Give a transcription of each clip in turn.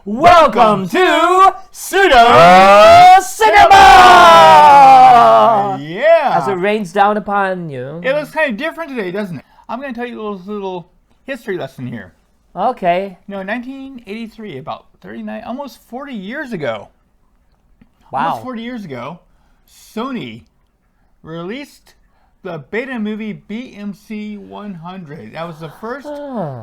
Welcome to Pseudo Cinema! Yeah! As it rains down upon you. It looks kind of different today, doesn't it? I'm going to tell you a little history lesson here. Okay. You know, in 1983, about 39, almost 40 years ago. Wow. Almost 40 years ago, Sony released the beta movie BMC 100. That was the first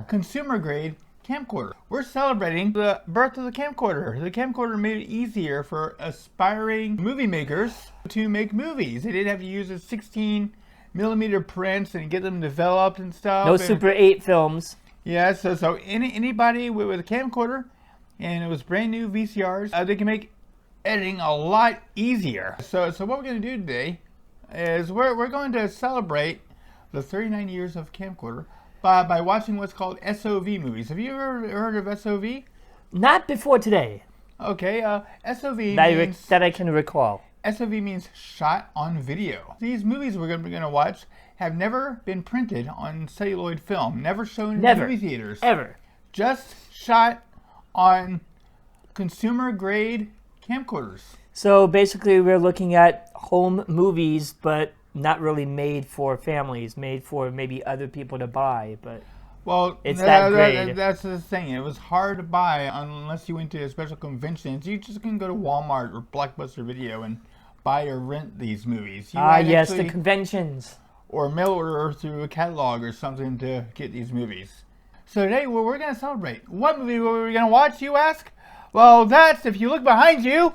consumer-grade camcorder. We're celebrating the birth of the camcorder. The camcorder made it easier for aspiring movie makers to make movies. They didn't have to use a 16mm prints and get them developed and stuff. No Super 8 films. Yeah, so anybody with a camcorder, and it was brand new VCRs, they can make editing a lot easier. So what we're going to do today is we're going to celebrate the 39 years of camcorder by watching what's called SOV movies. Have you ever heard of SOV? Not before today. Okay, SOV means... That I can recall. SOV means shot on video. These movies we're going to watch have never been printed on celluloid film, never shown in movie theaters. Ever. Just shot on consumer-grade camcorders. So basically we're looking at home movies, but not really made for families, made for maybe other people to buy, but well, it's that great. That's the thing. It was hard to buy unless you went to special conventions. You just couldn't go to Walmart or Blockbuster Video and buy or rent these movies. Yes, the conventions. Or mail order through a catalog or something to get these movies. So today we're going to celebrate. What movie were we going to watch, you ask? Well, that's, if you look behind you,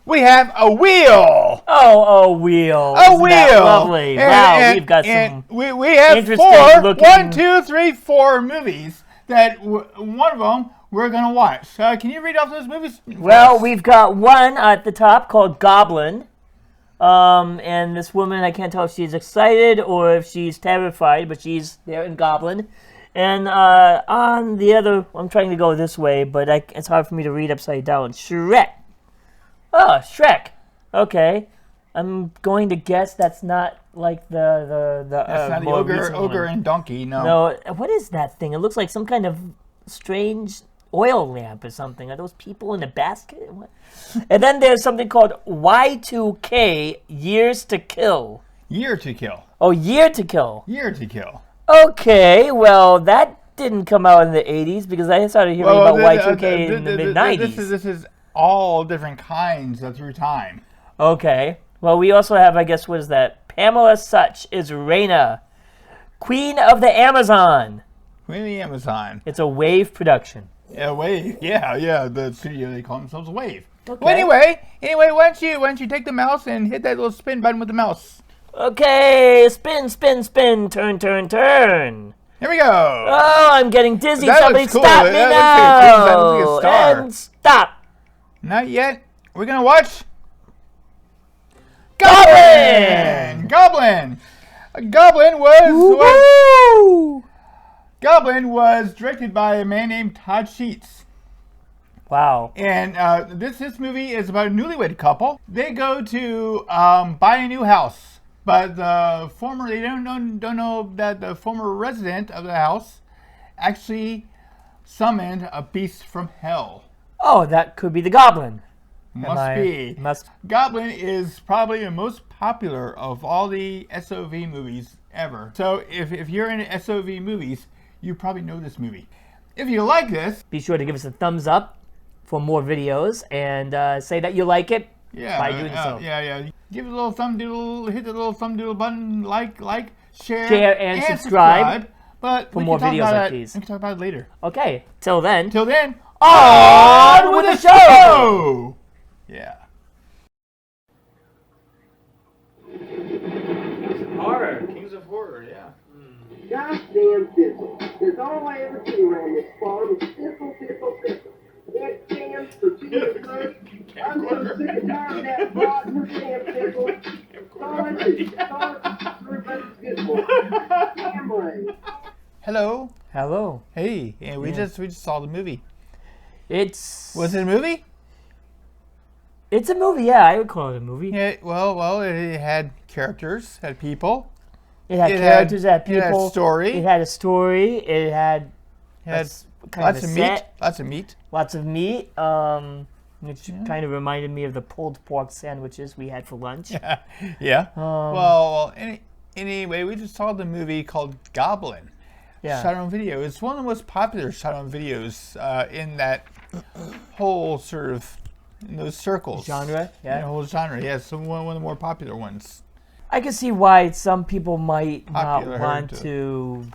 we have a wheel. Oh, a wheel. A wheel. That lovely. Wow, we've got some we have four movies that one of them we're going to watch. Can you read off those movies? Well, we've got one at the top called Goblin. And this woman, I can't tell if she's excited or if she's terrified, but she's there in Goblin. And on the other, I'm trying to go this way, but it's hard for me to read upside down. Shrek. Oh, Shrek. Okay. I'm going to guess that's not like the that's not the ogre and donkey, no. No, what is that thing? It looks like some kind of strange oil lamp or something. Are those people in a basket? What? And then there's something called Y2K, Years to Kill. Year to Kill. Oh, Year to Kill. Year to Kill. Okay, well, that didn't come out in the 80s because I started hearing about Y2K in the mid-90s. This is all different kinds through time. Okay. Well, we also have, I guess, what is that? Pamela Such is Reina, Queen of the Amazon. Queen of the Amazon. It's a Wave production. Yeah, Wave. Yeah. The studio, they call themselves Wave. Okay. Well, anyway, why don't you take the mouse and hit that little spin button with the mouse? Okay, spin, spin, spin, turn, turn, turn. Here we go. Oh, I'm getting dizzy. That Somebody cool. stop me now. That looks like a star. And stop. Not yet. We're going to watch Goblin. Goblin was directed by a man named Todd Sheets. Wow. And this movie is about a newlywed couple. They go to buy a new house, but they don't know that the former resident of the house actually summoned a beast from hell. Oh, that could be the Goblin. Must be. Goblin is probably the most popular of all the SOV movies ever. So if you're into SOV movies, you probably know this movie. If you like this, be sure to give us a thumbs up for more videos and say that you like it by doing so. Yeah. Give it a little thumb doodle, hit the little thumb doodle button, like, share and subscribe. But for more videos like these. We can talk about it later. Okay. Till then, on with the show! Yeah. Kings of Horror, yeah. Goddamn thistle. That's all I ever see around this farm is thistle. That damn tortilla fruit. I'm so sick and tired of that rotten damn thistle. Everybody's good for it. Damn right. Hello. Hey, yeah, we just saw the movie. Was it a movie? It's a movie, yeah. I would call it a movie. Yeah, well, it had characters, had people. It had characters, it had people. It had a story. It had a story. It had Had That's kind lots of a of set. meat. Lots of meat. Lots of meat, which kind of reminded me of the pulled pork sandwiches we had for lunch. Yeah. Well, anyway, we just saw the movie called Goblin. Yeah. Shot on video. It's one of the most popular shot on videos in that whole sort of in those circles. Genre, yeah. The whole genre, yeah. So one of the more popular ones. I can see why some people might Popular, not want heard to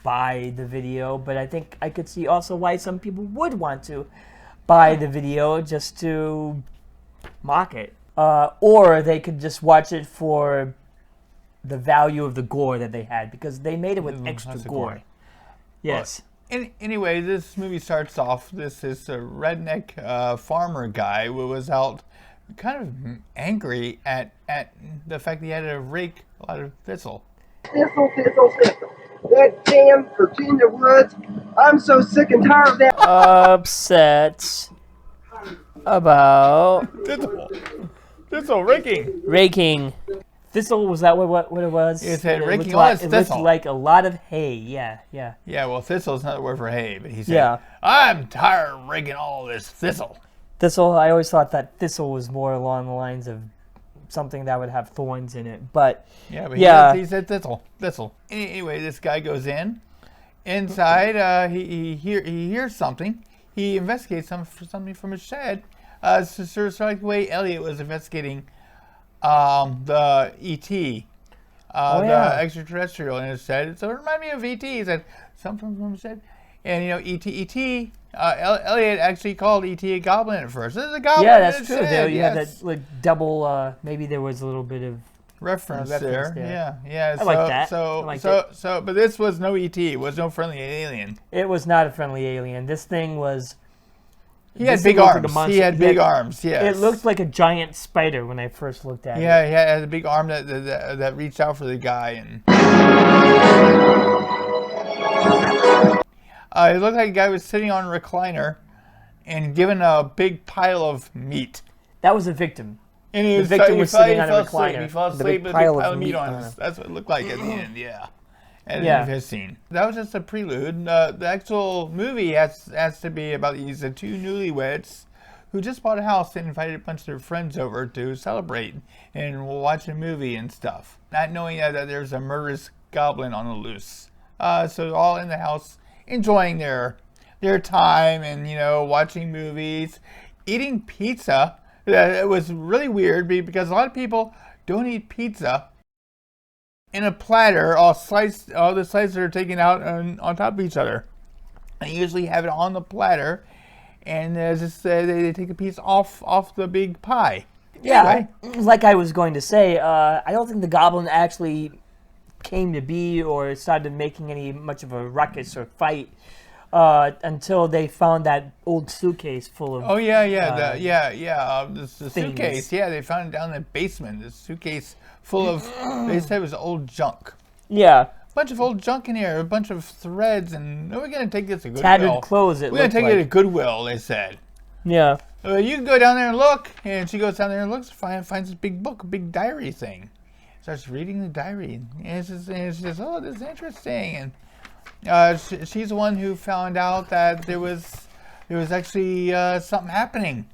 buy the video, but I think I could see also why some people would want to buy the video just to mock it. Or they could just watch it for the value of the gore that they had, because they made it with extra Lots of gore. gore. Yes. Anyway, this movie starts off. This is a redneck farmer guy who was out kind of angry at the fact that he had to rake a lot of thistle. Thistle, thistle, thistle. That damn Virginia Woods. I'm so sick and tired of that. Upset about Thistle raking. raking. Thistle, was that what it was? It said raking looked all like, this it looked thistle. like a lot of hay. Yeah. Yeah, well, thistle is not the word for hay, but he said, Yeah. I'm tired of raking all this thistle. Thistle, I always thought that thistle was more along the lines of something that would have thorns in it. But Yeah, but Yeah. he said thistle. Anyway, this guy goes in. Inside, he hears something. He investigates something from his shed. Sort of like the way Elliot was investigating the ET, the extraterrestrial in his shed. So it reminded me of ET. He said something from his shed. And, ET, Elliot actually called ET a goblin at first. This is a goblin. yeah, in that's his true. shed, There you had yes. that like double. Maybe there was a little bit of reference reference there. there. Yeah. I like that. I liked it. But this was no ET. It was no friendly alien. It was not a friendly alien. This thing was. He had this thing big looked like a arms. monster. He had big arms. Yes. It looked like a giant spider when I first looked at it. Yeah, he had a big arm that reached out for the guy, and it looked like a guy was sitting on a recliner and given a big pile of meat. That was a victim. And he The victim was sitting on a fell asleep. recliner. He fell The asleep big with a big pile pile of of meat meat on on his. it. That's what it looked like at the end. Yeah. At the Yeah. end of his scene. That was just a prelude. The actual movie has to be about these two newlyweds who just bought a house and invited a bunch of their friends over to celebrate and watch a movie and stuff, not knowing that there's a murderous goblin on the loose. So they're all in the house enjoying their time and watching movies, eating pizza. It was really weird because a lot of people don't eat pizza in a platter, all the slices are taken out on top of each other. They usually have it on the platter, and they take a piece off the big pie. Yeah, Anyway, like I was going to say, I don't think the goblin actually came to be or started making any much of a ruckus or fight until they found that old suitcase full of. oh yeah, the suitcase. things. Yeah, they found it down in the basement. This suitcase full of, they said it was old junk. Yeah, Bunch of old junk in here, a bunch of threads, and we're gonna take this to Goodwill. tattered clothes. It We're gonna looked take like. it to Goodwill. They said. Yeah, You can go down there and look. And she goes down there and looks, finds this big book, a big diary thing. Starts reading the diary. And she says, oh, this is interesting. And she's the one who found out that there was actually something happening.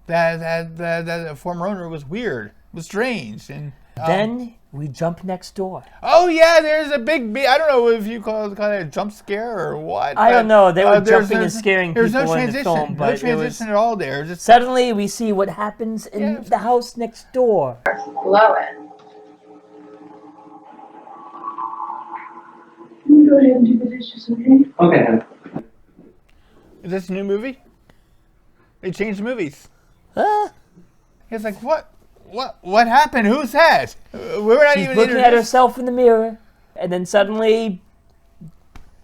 That the former owner was weird, was strange. And then we jump next door. oh yeah, there's a big I don't know if you call it a jump scare or what. I don't know. They were there's jumping and scaring There's no people in the transition. film, but no it transition was. at all there. Just Suddenly, we see what happens in Yeah. the house next door. Blow it. You go ahead and do the dishes, okay? Okay. is this a new movie? They changed movies. Huh? It's like, what happened? Who's that? We're not She's even looking at introduced. herself in the mirror, and then suddenly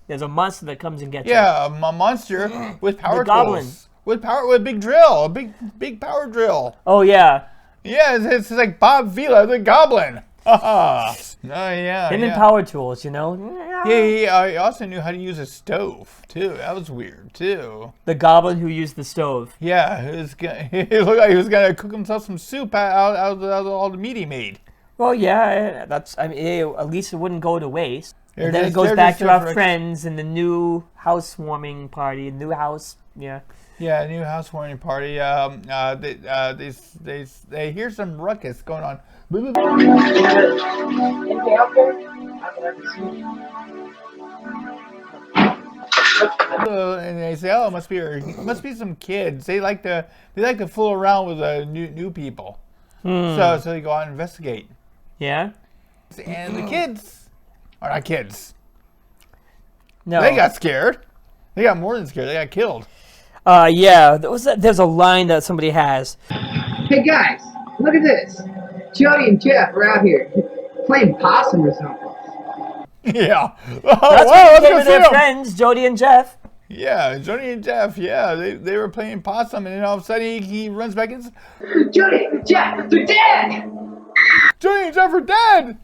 there's a monster that comes and gets her. Yeah, a monster with power The goblin. tools. With a big drill, a big power drill. Oh yeah, Yeah, it's like Bob Vila, the goblin. Oh yeah. him yeah. and power tools, you know. Yeah, he also knew how to use a stove too. That was weird too. The goblin who used the stove. Yeah, it looked like he was gonna cook himself some soup out of all the meat he made. Well, yeah, at least it wouldn't go to waste. And then it goes back to our friends and the new housewarming party, new house, yeah. Yeah, new housewarming party. They hear some ruckus going on. Anything out there? Not that I can see. And they say, "Oh, it must be some kids. They like to fool around with new people." So they go out and investigate. Yeah. And the kids are not kids. No. They got scared. They got more than scared. They got killed. Yeah. There's a line that somebody has. Hey guys, look at this. Jody and Jeff are out here playing possum or something. Yeah. That's Wow, what let's they go with see their them. friends, Jody and Jeff. Yeah, Jody and Jeff. Yeah, they were playing possum, and then all of a sudden he runs back in. Jody, Jeff, they're dead! Jody and Jeff are dead.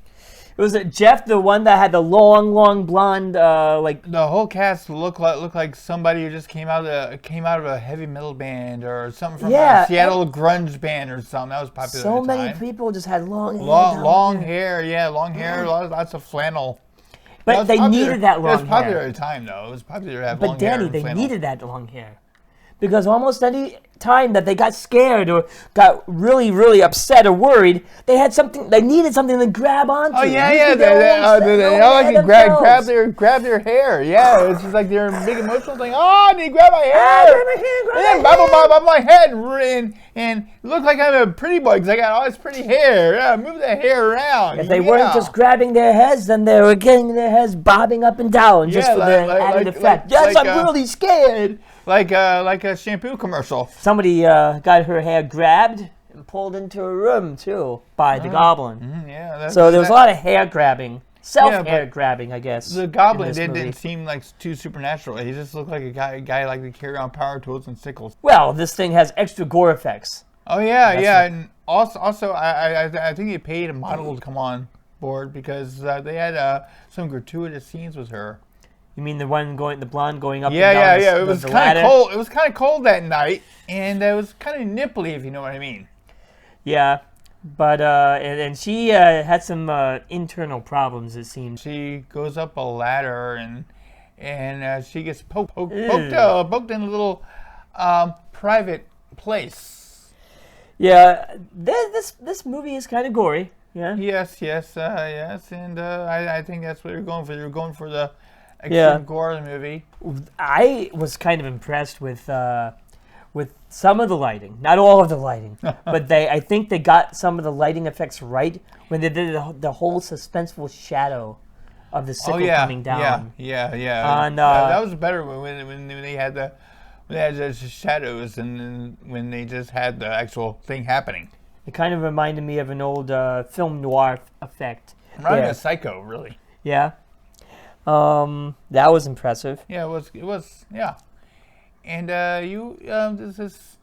Was it Jeff, the one that had the long blonde, like? The whole cast looked like somebody who just came out of a heavy metal band or something from a Seattle grunge band or something. That was popular. So at the many time. people just had long hair. Long hair, yeah, long hair. Lots of flannel. But they needed that long hair. It was popular at the time, though. It was popular to have long hair. But Danny, and they flannel. needed that long hair. Because almost any time that they got scared or got really upset or worried, they needed something to grab onto. Oh yeah. Usually They all like to grab their hair. Yeah, it's just like their big emotional thing. Oh, I need to grab my hair. And then bop my head and look like I'm a pretty boy because I got all this pretty hair. Yeah, move the hair around. If they weren't just grabbing their heads, then they were getting their heads bobbing up and down just for the added effect. Yes, I'm really scared. Like a shampoo commercial. Somebody got her hair grabbed and pulled into a room too by the goblin. Yeah. So there was a lot of hair grabbing, hair grabbing, I guess. The goblin didn't seem like too supernatural. He just looked like a guy like to carry on power tools and sickles. Well, this thing has extra gore effects. Oh yeah, and also I think they paid a model to come on board because they had some gratuitous scenes with her. You mean the blonde going up? Yeah, and down It was kind of cold. It was kind of cold that night, and it was kind of nipply, if you know what I mean. Yeah, but and she had some internal problems. It seems she goes up a ladder and she gets poked in a little private place. Yeah, this movie is kind of gory. Yeah. Yes, and I think that's what you're going for. You're going for the extreme gore of the movie. I was kind of impressed with some of the lighting, not all of the lighting, but I think they got some of the lighting effects right when they did the whole suspenseful shadow of the sickle coming down. Yeah. And, that was better when they had the shadows and when they just had the actual thing happening. It kind of reminded me of an old film noir effect. Reminded me of Psycho, really. Yeah. That was impressive. Yeah, it was. Yeah. And this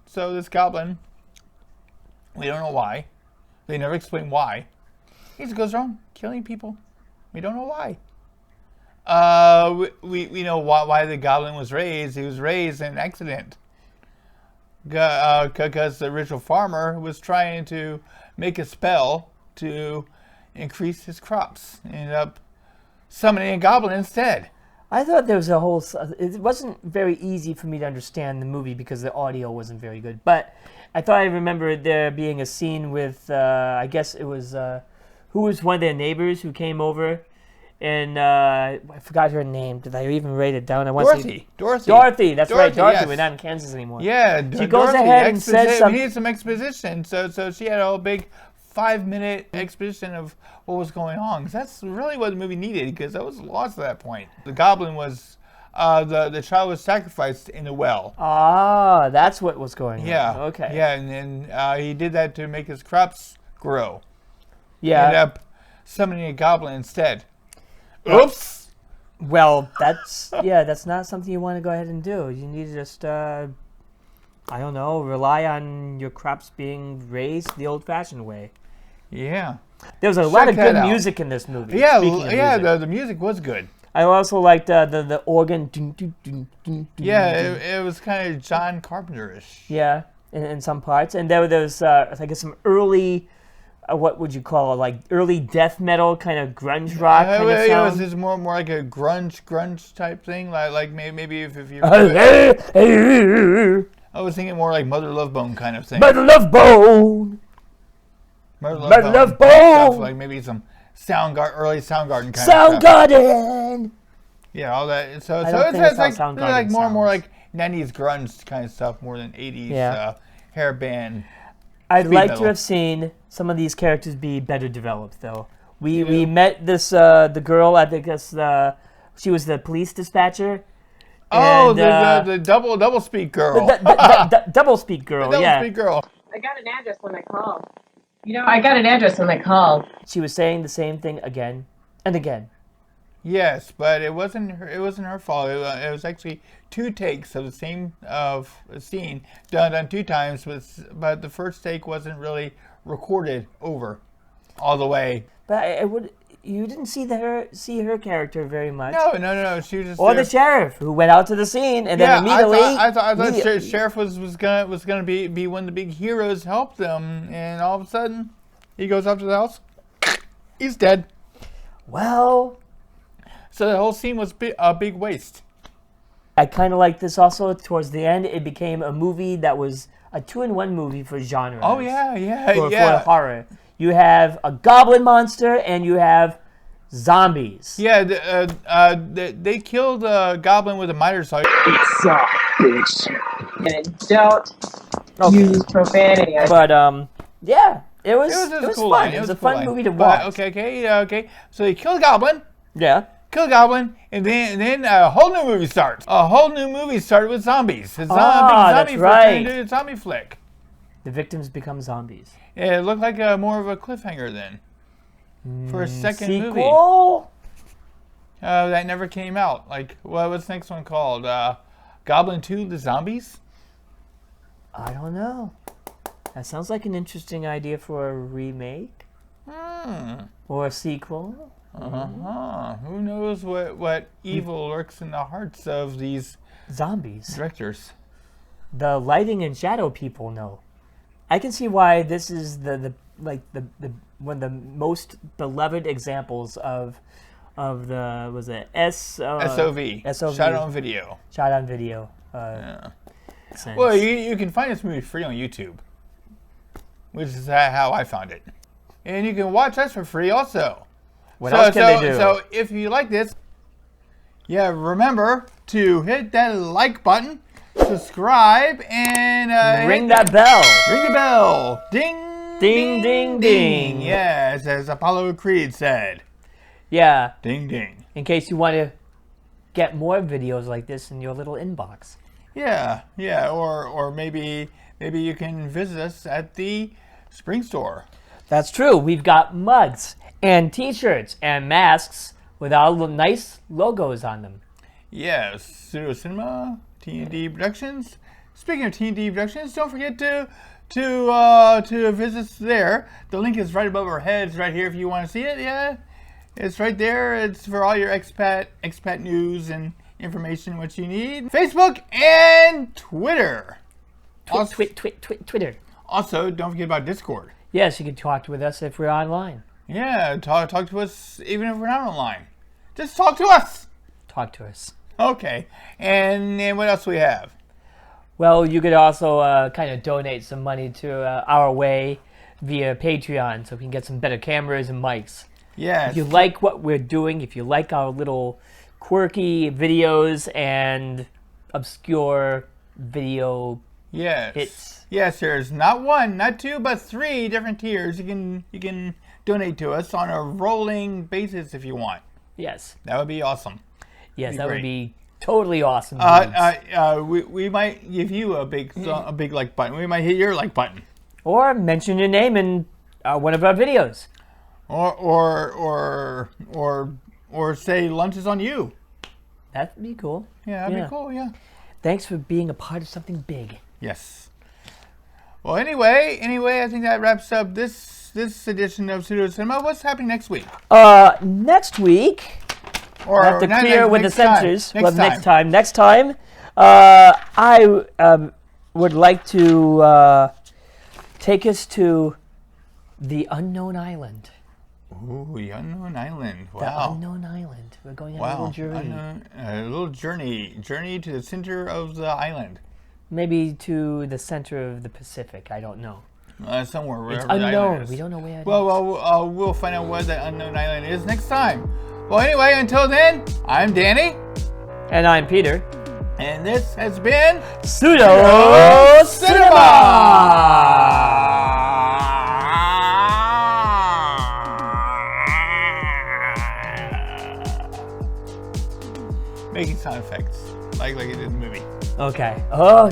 goblin, we don't know why. They never explain why. He just goes around killing people. We don't know why. We know why the goblin was raised. He was raised in an accident. Because the original farmer was trying to make a spell to increase his crops. Ended up summoning a goblin instead. I thought there was a whole... It wasn't very easy for me to understand the movie because the audio wasn't very good. But I thought I remembered there being a scene with, I guess it was... who was one of their neighbors who came over? And I forgot her name. Did I even write it down? Dorothy. Dorothy, that's right. Dorothy, yes. we're not in Kansas anymore. Yeah, she goes ahead and says something. We need some exposition. So she had a whole big 5-minute exposition of what was going on. 'Cause that's really what the movie needed, because I was lost at that point. The goblin was, the child was sacrificed in the well. Ah, that's what was going on. Yeah. Okay. Yeah, and then he did that to make his crops grow. Yeah. Ended up summoning a goblin instead. Oops. Well, that's not something you want to go ahead and do. You need to just, I don't know, rely on your crops being raised the old-fashioned way. Yeah. There was a lot of good music in this movie. Yeah, music. the music was good. I also liked the organ. Yeah, it was kind of John Carpenter-ish. Yeah, in some parts. And there was, I guess, some early what would you call it, like early death metal kind of grunge rock kind of It sound. was just more like a grunge type thing, like maybe if you. I was thinking more like Mother Love Bone kind of thing. Mother Love Bone. Mother Mother Love stuff, Bone. like maybe some early Soundgarden kind of stuff. Soundgarden. Yeah, all that. So I don't think it's that's how like Soundgarden more sounds. like 90s grunge kind of stuff more than 80s hair band. I'd Speed like metal. to have seen some of these characters be better developed, though. We met this the girl. I think she was the police dispatcher. Oh, And, the double speak girl. double speak girl. Double Yeah, speak girl. I got an address when I called. I got an address when I called. she was saying the same thing again and again. Yes, but it wasn't her fault. It was actually 2 takes of the same scene done 2 times, but the first take wasn't really recorded over all the way. But you didn't see her character very much. No. She was just Or there. the sheriff who went out to the scene and Yeah, then immediately. I thought Sheriff was gonna be one of the big heroes, help them, and all of a sudden, he goes up to the house. He's dead. Well, So the whole scene was a big waste. I kind of like this also. Towards the end, it became a movie that was a 2-in-1 movie for genre. Oh yeah, For horror. You have a goblin monster and you have zombies. Yeah. They killed a goblin with a miter saw. And don't use profanity. But yeah, it was It was fun. line. It was a cool fun line. movie to But, watch. okay. So they kill a goblin. Yeah. Kill a goblin, and then a whole new movie starts. A whole new movie started with zombies. It's that's right. Into a zombie flick. The victims become zombies. It looked like more of a cliffhanger then. For a second movie. Sequel? That never came out. Like, what's the next one called? Goblin 2, The Zombies? I don't know. That sounds like an interesting idea for a remake or a sequel. Who knows what evil lurks in the hearts of these Zombies. directors? The lighting and shadow people know. I can see why this is the one of the most beloved examples of the SOV. SOV. Shot on video. Shot on video. Sense. Well, you can find this movie free on YouTube, which is how I found it. And you can watch us for free also. What else can they do? So if you like this, remember to hit that like button, subscribe, and Ring that bell. Ring the bell. Ding. Ding, ding, ding. Yes, as Apollo Creed said. Yeah, Ding, ding. in case you want to get more videos like this in your little inbox. Yeah. Or maybe you can visit us at the Spring Store. That's true. We've got mugs and T-shirts and masks with our little nice logos on them. Yes, Pseudo Cinema, T&D Productions. Speaking of T&D Productions, don't forget to visit us there. The link is right above our heads, right here. If you want to see it, yeah, it's right there. It's for all your expat news and information what you need. Facebook and Twitter. Twitter. Also, don't forget about Discord. Yes, you can talk with us if we're online. Yeah, talk to us even if we're not online. Just talk to us. Talk to us. Okay, and what else do we have? Well, you could also kind of donate some money to our way via Patreon so we can get some better cameras and mics. Yes. If you like what we're doing, if you like our little quirky videos and obscure video Yes. hits. Yes, there's not 1, not 2, but 3 different tiers you can donate to us on a rolling basis if you want. Yes. That would be awesome. Yes, Be that would great. be totally awesome. We might give you a big like button. We might hit your like button. Or mention your name in one of our videos. Or say lunch is on you. That'd be cool. Yeah, that'd be cool. Yeah. Thanks for being a part of something big. Yes. Well, anyway, I think that wraps up this edition of Pseudo Cinema. What's happening next week? Next week, Or I have to clear with the next time. censors. Next time, I would like to take us to The Unknown Island. Ooh, the Unknown Island. The Wow. Unknown Island. We're going on a Wow. little journey. A little journey. Journey to the center of the island. Maybe to the center of the Pacific. I don't know. Somewhere. It's wherever the island unknown. is. We don't know where it is. Well, we'll find out where the Unknown Island is next time. Well, anyway, until then, I'm Danny. And I'm Peter. And this has been Pseudo Making sound effects like it did in the movie. Okay. Oh.